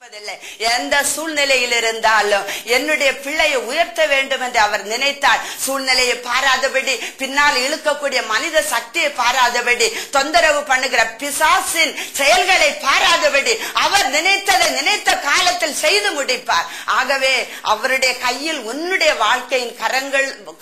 எந்த சூழ்நிலையில் இருந்தாலும் என்னுடைய பிள்ளையை உயர்த்த வேண்டும் என்று அவர் நினைத்தார். சூழ்நிலையை பாராதபடி, பின்னால் இழுக்கக்கூடிய மனித சக்தியை பாராதபடி, தொந்தரவு பண்ணுகிற பிசாசின் செயல்களை பாராதபடி அவர் நினைத்ததை நினைத்த காலத்தில் செய்து முடிப்பார். ஆகவே அவருடைய கையில் உன்னுடைய வாழ்க்கையின்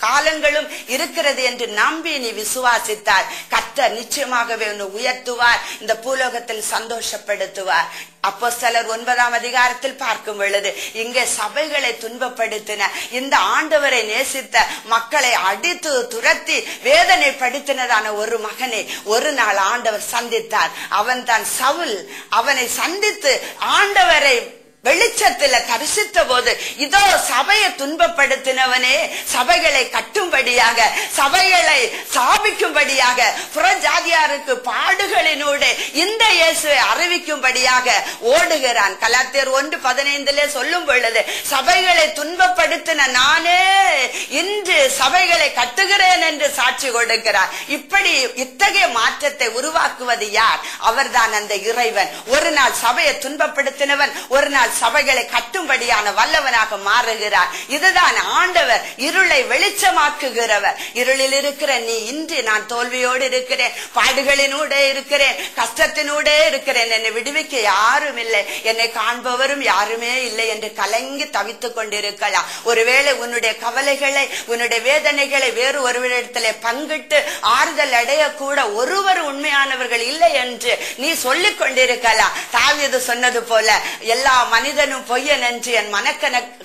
காலங்களும் இருக்கிறது என்று நம்பி நீ விசுவாசித்தார். கர்த்தர் நிச்சயமாகவே உன்னை உயர்த்துவார், இந்த பூலோகத்தில் சந்தோஷப்படுத்துவார். அப்போஸ்தலர் 9ஆம் அதிகாரத்தில் பார்க்கும் பொழுது இங்கே சபைகளை துன்பப்படுத்தின, இந்த ஆண்டவரை நேசித்த மக்களை அடித்து துரத்தி வேதனைப்படுத்தினதான ஒரு மகனை ஒரு நாள் ஆண்டவர் சந்தித்தார். அவன் தான் சவுல். அவனை சந்தித்து ஆண்டவரை வெளிச்சத்துல தரிசித்த போது, இதோ சபையை துன்பப்படுத்தினவனே சபைகளை கட்டும்படியாக, சபைகளை சாபிக்கும்படியாக, புறஜாதியாருக்கு பாடுகளினூടെ இந்த இயேசுவை அறிவிக்கும்படியாக ஓடுகிறான். கலாத்தியர் 1:15 சொல்லும் பொழுது, சபைகளை துன்பப்படுத்தின நானே இன்று சபைகளை கட்டுகிறேன் என்று சாட்சி கொடுக்கிறார். இப்படி இத்தகைய மாற்றத்தை உருவாக்குவது யார்? அவர்தான் அந்த இறைவன். ஒரு நாள் சபையை துன்பப்படுத்தினவன் ஒரு நாள் சபைகளை கட்டும்படியான வல்லவனாக மாறுகிறார். இதுதான் ஆண்டவர், இருளை வெளிச்சமாக்குகிறவர். இருளில் இருக்கிற நீ இன்று, நான் தோல்வியோடு இருக்கிறேன், பாடுகளினூடே இருக்கிறேன், கஷ்டத்தினூடே இருக்கிறேன், என்னை விடுவிக்க யாரும் இல்லை, என்னை காண்பவரும் யாருமே இல்லை என்று கலங்கி தவித்துக் கொண்டிருக்கலாம். ஒருவேளை உன்னுடைய கவலைகளை, உன்னுடைய வேதனைகளை வேறு ஒருவரிடத்திலே பங்கிட்டு ஆறுதல் அடைய கூட ஒருவர் உண்மையானவர்கள் இல்லை என்று நீ சொல்லிக் கொண்டிருக்கலாம். தாவீது சொன்னது போல, எல்லா மனிதனும் பொய்யன் என்று என்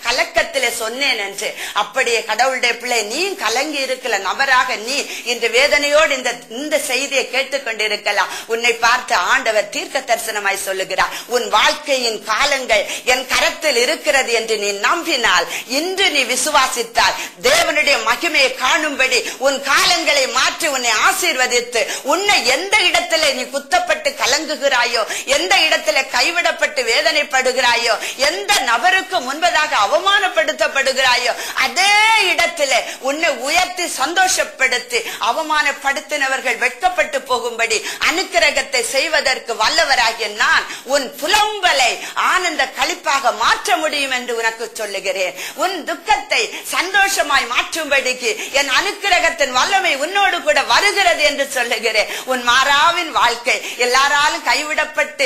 கலக்கத்திலே சொன்னேன் என்று. அப்படியே கடவுளுடைய பிள்ளை, நீ கலங்கி இருக்கல நபராக நீ இன்று வேதனையோடு இந்த செய்தியை கேட்டுக்கொண்டிருக்கலாம். உன்னை பார்த்து ஆண்டவர் தீர்க்க தரிசனமாய் சொல்லுகிறார், உன் வாழ்க்கையின் காலங்கள் என் கரத்தில் இருக்கிறது என்று நீ நம்பினால், இன்று நீ விசுவாசித்தால், தேவனுடைய மகிமையை காணும்படி உன் காலங்களை மாற்றி உன்னை ஆசீர்வதித்து, உன்னை எந்த இடத்துல நீ குத்தப்பட்டு கலங்குகிறாயோ, எந்த இடத்துல கைவிடப்பட்டு வேதனைப்படுகிறாயோ, எந்த நபருக்கு முன்பதாக அவமானப்படுத்தப்படுகிறாயோ, அதே இடத்துல உன்னை உயர்த்தி சந்தோஷப்படுத்தி அவமானப்படுத்தினவர்கள் வெட்கப்பட்டு போகும்படி அனுக்கிரகத்தை செய்வதற்கு வல்லவராகிய நான் உன் புலம்பலை ஆனந்த களிப்பாக மாற்ற முடியும் என்று உனக்கு சொல்லுகிறேன். உன் துக்கத்தை சந்தோஷமாய் மாற்றும்படிக்கு என் அனுக்கிரகத்தின் வல்லமை உன்னோடு கூட வருகிறது என்று சொல்லுகிறேன். உன் மாறாவின் வாழ்க்கை எல்லாராலும் கைவிடப்பட்டு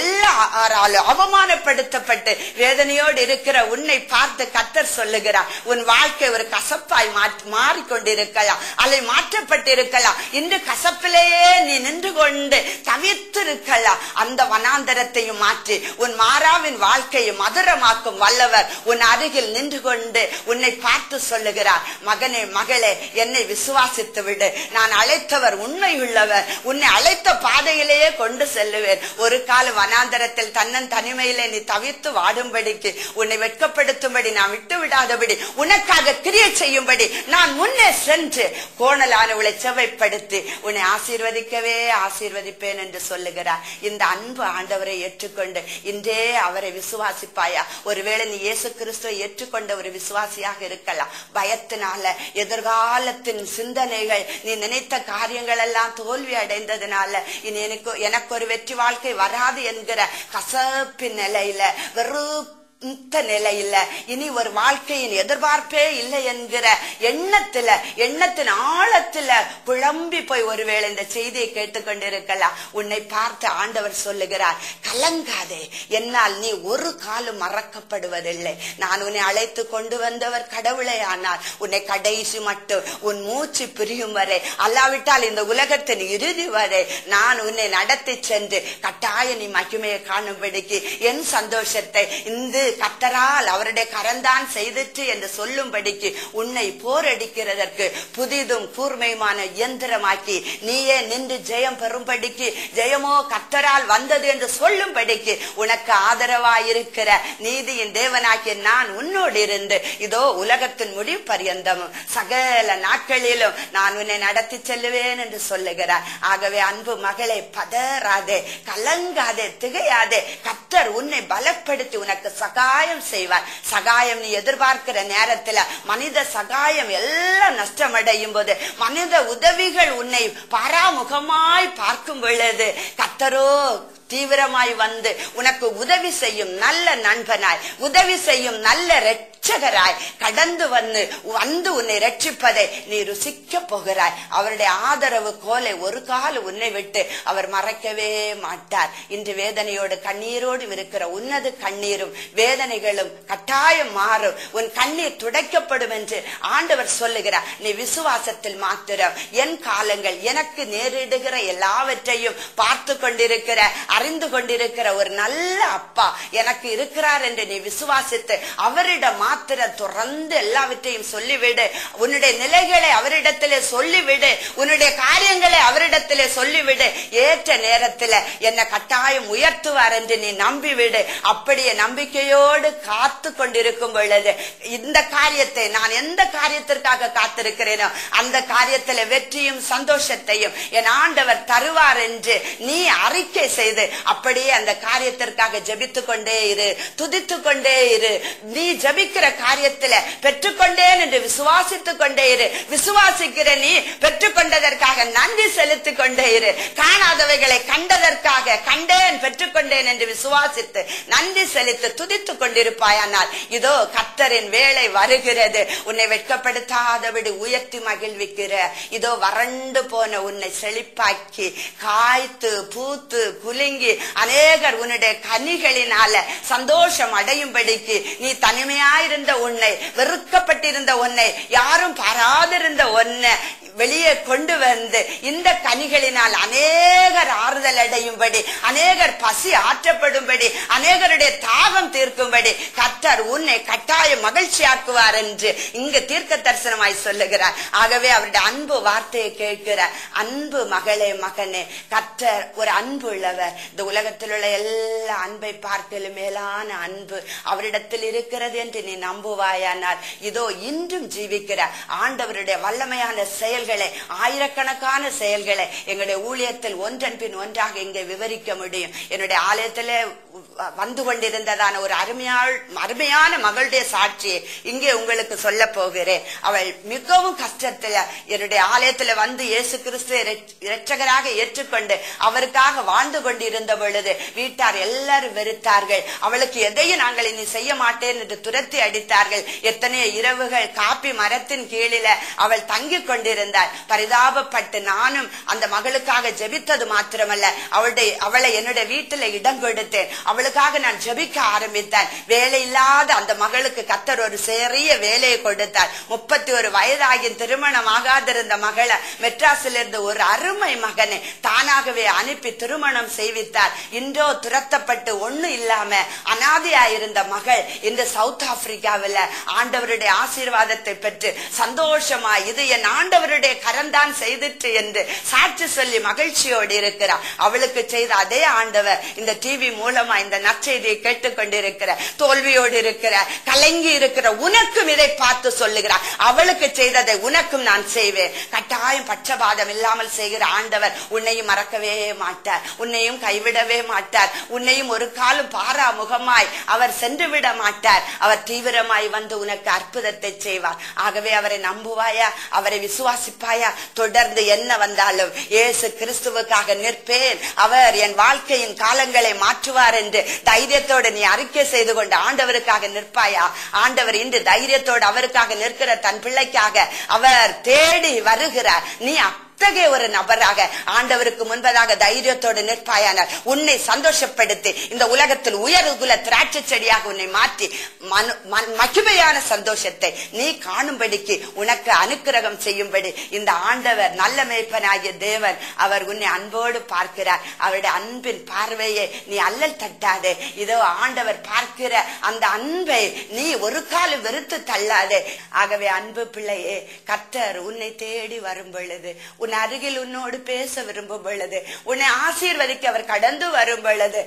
எல்லாராலும் அவமானப்படுத்தப்பட்டு வேதனையோடு இருக்கிற உன்னை பார்த்து கர்த்தர் சொல்லுகிறார், உன் வாழ்க்கை ஒரு கசப்பாய் மாறிக்கொண்டிருக்கலாம், அல்லை மாற்றப்பட்டிருக்கலாம். இன்று கசப்பிலேயே நீ நின்று கொண்டு தவித்திருக்கலாம். அந்த வனாந்தரத்தையும் மாற்றி உன் மாறாவின் வாழ்க்கையை மதுரமாக்கும் வல்லவர் உன் அருகில் நின்று கொண்டு உன்னை பார்த்து சொல்லுகிறார், மகனே மகளே, என்னை விசுவாசித்து விடு, நான் அழைத்தவர் உண்மை உள்ளவர், உன்னை அழைத்த பாதையிலேயே கொண்டு செல்லுவேன். ஒரு கால வனாந்தரத்தில் தன்னன் தனிமையிலே நீ தவித்து வாடும்படிக்கு, உன்னை வெட்கப்படுத்தும்படி நான் விட்டு விடாதபடி, உனக்காக கிரியை செய்யும்படி நான் முன்னே சென்று கோணலானவளை செவைப்படுத்தி உன்னை ஆசீர்வதிக்கவே ஆசீர்வதிப்பேன் என்று சொல்லுகிறார். இந்த அன்பு ஆண்டவரை ஏற்றுக்கொண்டு இன்றே அவரை விசுவாசிப்பாயா? ஒருவேளை நீ இயேசு கிறிஸ்துவை ஏற்றுக்கொண்ட ஒரு விசுவாசியாக இருக்கலாம். பயத்தினால, எதிர்காலத்தின் சிந்தனைகள், நீ நினைத்த காரியங்கள் எல்லாம் தோல்வி அடைந்ததுனால இனி எனக்கு ஒரு வெற்றி வாழ்க்கை வராது என்கிற கசப்பின் நிலையில, நிலையில, இனி ஒரு வாழ்க்கையின் எதிர்பார்ப்பே இல்லை என்கிற எண்ணத்தின் ஆழத்துல குழம்பி போய் ஒருவேளை இந்த செய்தியை கேட்டுக்கொண்டிருக்கலாம். உன்னை பார்த்து ஆண்டவர் சொல்லுகிறார், கலங்காதே, என்னால் நீ ஒரு காலம் மறக்கப்படுவதில்லை. நான் உன்னை அழைத்து கொண்டு வந்தவர் கடவுளே, ஆனால் உன்னை கடைசி மட்டும் உன் மூச்சு பிரியும் வரை, அல்லாவிட்டால் இந்த உலகத்தின் இறுதி வரை நான் உன்னை நடத்தி சென்று கட்டாய நீ மகிமையை காணும்படிக்கு என் சந்தோஷத்தை இந்த கர்த்தரால் அவருடைய கரந்தான் செய்திட்டு என்று சொல்லும்படிக்கு உன்னை போரடிக்கிறதற்கு புதிதும் கூர்மையுமான இயந்திரமாக்கி நீயே நின்று ஜெயம் பெறும்படிக்கு, ஜெயமோ கர்த்தரால் வந்தது என்று சொல்லும்படிக்கு உனக்கு ஆதரவாயிருக்கிற நீதியின் தேவனாகிய நான் உன்னோடு இருந்து இதோ உலகத்தின் முடிவு பரியந்தமும் சகல நாட்களிலும் நான் உன்னை நடத்தி செல்லுவேன் என்று சொல்லுகிறார். ஆகவே அன்பு மகளே, பதறாதே, கலங்காதே, திகையாதே. கர்த்தர் உன்னை பலப்படுத்தி உனக்கு சகாயம் செய்வார். சகாயம் நீ எதிர்பார்க்கிற நேரத்துல மனித சகாயம் எல்லாம் நஷ்டமடையும் போது, மனித உதவிகள் உன்னை பாராமுகமாய் பார்க்கும் பொழுது, கர்த்தரோ தீவிரமாய் வந்து உனக்கு உதவி செய்யும் நல்ல நண்பனாய், உதவி செய்யும் நல்ல இரட்சகராய் கடந்து வந்து உன்னை ரட்சிப்பதை நீ ருசிக்க போகிறாய். அவருடைய ஆதரவு கோலை ஒரு கால் உன்னை விட்டு அவர் மறைக்கவே மாட்டார். இன்று வேதனையோடு கண்ணீரோடு இருக்கிற உன்னது கண்ணீரும் வேதனைகளும் கட்டாயம் மாறும். உன் கண்ணீர் துடைக்கப்படும் என்று ஆண்டவர் சொல்லுகிறார். நீ விசுவாசத்தில் மாத்திரம் என் காலங்கள் எனக்கு நேரிடுகிற எல்லாவற்றையும் பார்த்து கொண்டிருக்கிற அறிந்து கொண்டிருக்கிற ஒரு நல்ல அப்பா எனக்கு இருக்கிறார் என்று நீ விசுவாசித்து அவரிடம் மாத்திரம் துறந்து எல்லாவற்றையும் சொல்லிவிடு. உன்னுடைய நிலைகளை அவரிடத்திலே சொல்லிவிடு, உன்னுடைய காரியங்களை அவரிடத்திலே சொல்லிவிடு. ஏற்ற நேரத்தில் என்னை கட்டாயம் உயர்த்துவார் என்று நீ நம்பிவிடு. அப்படியே நம்பிக்கையோடு காத்து கொண்டிருக்கும் பொழுது இந்த காரியத்தை நான் எந்த காரியத்திற்காக காத்திருக்கிறேனோ அந்த காரியத்தில் வெற்றியும் சந்தோஷத்தையும் என் ஆண்டவர் தருவார் என்று நீ அறிக்கை செய்து அப்படியே அந்த காரியத்திற்காக ஜெபித்துக் கொண்டே இரு, துதித்துக் கொண்டே இரு. நீ ஜெபிக்கிற காரியத்தில் பெற்றுக்கொண்டேன் என்று விசுவாசித்துக் கொண்டே இரு. விசுவாசிக்கிற நீ பெற்றுக்கொண்டதற்காக நன்றி செலுத்திக் கொண்டே இரு. காணாதவைகளை கண்டதற்காக கண்டேன் பெற்றுக்கொண்டேன் என்று விசுவாசித்து நன்றி செலுத்தி துதித்துக் கொண்டிருப்பாயானால் இதோ கர்த்தரின் வேளை வருகிறது. உன்னை வெட்கப்படுத்தாதபடி உயர்த்தி மகிழ்விக்கிற இதோ வறண்டு போன உன்னை செழிப்பாக்கி காய்த்து பூத்து குலுங்கி அநேகர் உன்னுடைய கனிகளினால சந்தோஷம் அடையும்படிக்கு நீ தனிமையாயிருந்த உன்னை, வெறுக்கப்பட்டிருந்த உன்னை, யாரும் பாராதிருந்த உன்னை வெளியே கொண்டு வந்து இந்த கனிகளினால் அநேகர் ஆறுதல் அடையும்படி, அநேகர் பசி ஆற்றப்படும்படி, அநேகருடைய தாகம் தீர்க்கும்படி கர்த்தர் உன்னை கட்டாய மகிழ்ச்சியாக்குவார் என்று இங்கு தீர்க்க தரிசனமாய் சொல்லுகிறார். ஆகவே அவருடைய அன்பு வார்த்தையை கேட்கிறார். அன்பு மகளே மகனே, கர்த்தர் ஒரு அன்பு உள்ளவர். இந்த உலகத்தில் உள்ள எல்லா அன்பை பார்க்கலும் மேலான அன்பு அவரிடத்தில் இருக்கிறது என்று நீ நம்புவாயானால் இதோ இன்றும் ஜீவிக்கிற ஆண்டவருடைய வல்லமையான செயல்களை, ஆயிரக்கணக்கான செயல்களை எங்களுடைய ஊழியத்தில் ஒன்றன் பின் ஒன்றாக இங்கே விவரிக்க முடியும். என்னுடைய ஆலயத்திலே வந்து கொண்டிருந்ததான ஒரு அருமையான மகளுடைய சாட்சியை இங்கே உங்களுக்கு சொல்ல போகிறேன். அவள் மிகவும் கஷ்டத்துல என்னுடைய ஆலயத்துல வந்து இயேசு கிறிஸ்துவை இரட்சகராக ஏற்றுக்கொண்டு அவருக்காக வாழ்ந்து கொண்டிருந்த பொழுது வீட்டார் எல்லாரும் வெறுத்தார்கள். அவளுக்கு எதையும் நாங்கள் இனி செய்ய மாட்டேன் என்று துரத்தி அடித்தார்கள். எத்தனையோ இரவுகள் காப்பி மரத்தின் கீழில அவள் தங்கி கொண்டிருந்தாள். பரிதாபப்பட்டு நானும் அந்த மகளுக்காக ஜெபித்தது மாத்திரமல்ல, அவளை என்னுடைய வீட்டில இடம் கொடுத்தேன். அவளுக்காக நான் ஜெபிக்க ஆரம்பித்தேன். வேலை இல்லாத அந்த மகளுக்கு கர்த்தர் ஒரு சிறிய வேலையை கொடுத்தார். 31 வயதாகி திருமணம் ஆகாதிருந்த மகளை மெட்ராஸிலிருந்து ஒரு அருமை மகனை தானாகவே அனுப்பி திருமணம் செய்வித்தார். இன்றோ துரத்தப்பட்டு ஒண்ணு இல்லாம அனாதையாயிருந்த மகள் இந்த சவுத் ஆப்பிரிக்காவில் ஆண்டவருடைய ஆசீர்வாதத்தை பெற்று சந்தோஷமா இது என் ஆண்டவருடைய கரம்தான் செய்திட்டு என்று சாட்சி சொல்லி மகிழ்ச்சியோடு இருக்கிறார். அவளுக்கு செய்த அதே ஆண்டவர் இந்த டிவி மூலமா இந்த நற்செய்தியை கேட்டுக்கொண்டிருக்கிற, தோல்வியோடு இருக்கிற, கலங்கி இருக்கிற உனக்கும் இதை பார்த்து சொல்லுகிறார். அவளுக்கு செய்ததை உனக்கும் நான் செய்வேன். கட்டாயம் பட்சபாதம் இல்லாமல் செய்கிற ஆண்டவர் உன்னையும் மறக்கவே மாட்டார், உன்னையும் கைவிடவே மாட்டார், உன்னையும் ஒரு காலம் பாரா முகமாய் அவர் சென்று விட மாட்டார். அவர் தீவிரமாய் வந்து உனக்கு அற்புதத்தை செய்வார். ஆகவே அவரை நம்புவாயா, அவரை விசுவாசிப்பாயா? தொடர்ந்து என்ன வந்தாலும் இயேசு கிறிஸ்துவுக்காக நிற்பேன், அவர் என் வாழ்க்கையின் காலங்களை மாற்றுவார் என்று தைரியத்தோடு நீ அறிக்கை செய்து கொண்டு ஆண்டவருக்காக நிற்பாயா? ஆண்டவர் இன்று தைரியத்தோடு அவருக்காக நிற்கிற தன் பிள்ளைக்காக அவர் தேடி வருகிறார். நீ அத்தகைய ஒரு நபராக ஆண்டவருக்கு முன்பதாக தைரியத்தோடு நிற்பாயானால் உன்னை சந்தோஷப்படுத்தி இந்த உலகத்தில் உயர்குல திராட்சை செடியாக உன்னை மாற்றி மகிமையான சந்தோஷத்தை நீ காணும்படிக்கு உனக்கு அனுக்கிரகம் செய்யும்படி இந்த ஆண்டவர் நல்ல மேய்ப்பனாகிய தேவன் அவர் உன்னை அன்போடு பார்க்கிறார். அவருடைய அன்பின் பார்வையை நீ அல்லல் தட்டாதே. இதோ ஆண்டவர் பார்க்கிற அந்த அன்பை நீ ஒரு காலம் வெறுத்து தள்ளாதே. ஆகவே அன்பு பிள்ளையே, கர்த்தர் உன்னை தேடி வரும் பொழுது, உன் அருகில் உன்னோடு பேச விரும்பும் பொழுது, உன்னை ஆசீர்வதிக்க அவர் கடந்து வரும் பொழுது,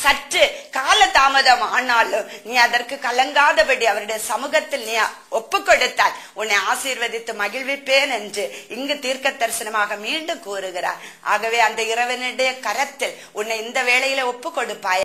சற்று கால தாமதம் ஆனாலும் நீ அதற்கு கலங்காதபடி அவருடைய சமூகத்தில் நீ ஒப்பு கொடுத்தால் உன்னை ஆசீர்வதித்து மகிழ்விப்பேன் என்று இங்கு தீர்க்க தரிசனமாக மீண்டும் கூறுகிறார். ஆகவே அந்த இறைவனுடைய கரத்தில் உன்னை இந்த வேளையில ஒப்பு கொடுப்பாய்.